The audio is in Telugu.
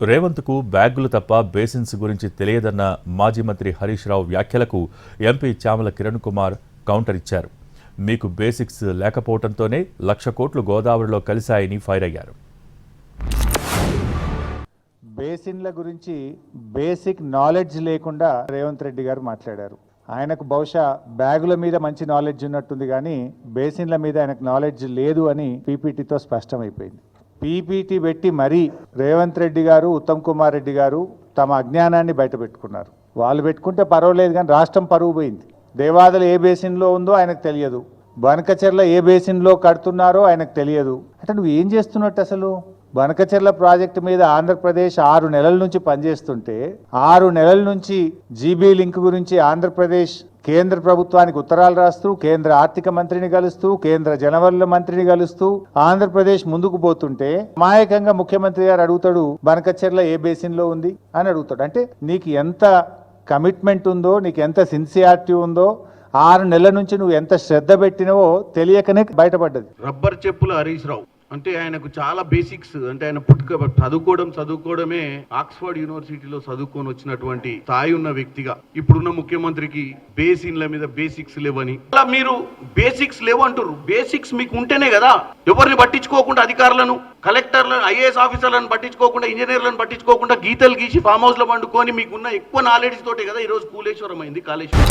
రేవంత్కు బ్యాగులు తప్ప బేసిన్స్ గురించి తెలియదన్న మాజీ మంత్రి హరీష్ రావు వ్యాఖ్యలకు ఎంపీ చామల కిరణ్ కుమార్ కౌంటర్ ఇచ్చారు. మీకు బేసిక్స్ లేకపోవడంతోనే 1,00,000 కోట్లు గోదావరిలో కలిశాయని ఫైర్ అయ్యారు. బేసిన్ల గురించి బేసిక్ నాలెడ్జ్ లేకుండా రేవంత్ రెడ్డి గారు మాట్లాడారు. ఆయనకు బహుశా బ్యాగుల మీద మంచి నాలెడ్జ్ ఉన్నట్టుంది, కానీ బేసిన్ల మీద ఆయనకు నాలెడ్జ్ లేదు అని పీపీటీతో స్పష్టమైపోయింది. పీపీటీ పెట్టి మరీ రేవంత్ రెడ్డి గారు, ఉత్తమ్ కుమార్ రెడ్డి గారు తమ అజ్ఞానాన్ని బయటపెట్టుకున్నారు. వాళ్ళు పెట్టుకుంటే పర్వాలేదు, కానీ రాష్ట్రం పరువు పోయింది. దేవాదలు ఏ బేసిన్లో ఉందో ఆయనకు తెలియదు, బనకచెర్ల ఏ బేసిన్లో కడుతున్నారో ఆయనకు తెలియదు. అంటే నువ్వు ఏం చేస్తున్నట్టు? అసలు బనకచెర్ల ప్రాజెక్టు మీద ఆంధ్రప్రదేశ్ 6 నెలల నుంచి పనిచేస్తుంటే 6 నెలల నుంచి జీబీ లింక్ గురించి ఆంధ్రప్రదేశ్ కేంద్ర ప్రభుత్వానికి ఉత్తరాలు రాస్తూ, కేంద్ర ఆర్థిక మంత్రిని కలుస్తూ, కేంద్ర జలవనరుల మంత్రిని కలుస్తూ ఆంధ్రప్రదేశ్ ముందుకు పోతుంటే మాయకంగా ముఖ్యమంత్రి గారు అడుగుతాడు, బనకచెర్ల ఏ బేసిన్లో ఉంది అని అడుగుతాడు. అంటే నీకు ఎంత కమిట్మెంట్ ఉందో, నీకు ఎంత సిన్సియారిటీ ఉందో, 6 నెలల నుంచి నువ్వు ఎంత శ్రద్ధ పెట్టినవో తెలియకనే బయటపడ్డది. రబ్బర్ చెప్పుల హరీష్ రావు అంటే ఆయనకు చాలా బేసిక్స్, అంటే ఆయన చదువుకోవడమే ఆక్స్ఫర్డ్ యూనివర్సిటీలో చదువుకొని వచ్చినటువంటి స్థాయి ఉన్న వ్యక్తిగా ఇప్పుడున్న ముఖ్యమంత్రికి బేసిన్ల మీద బేసిక్స్ లేవని, అలా మీరు బేసిక్స్ లేవు అంటారు. బేసిక్స్ మీకు ఉంటేనే కదా ఎవరిని పట్టించుకోకుండా, అధికారులను, కలెక్టర్లను, ఐఏఎస్ ఆఫీసర్లను పట్టించుకోకుండా, ఇంజనీర్లను పట్టించుకోకుండా గీతలు గీసి ఫామ్ హౌస్ లో పండుకొని మీకున్న ఎక్కువ నాలెడ్జ్ తోటే కదా ఈరోజు కూలేశ్వరం అయింది, కాళేశ్వరం.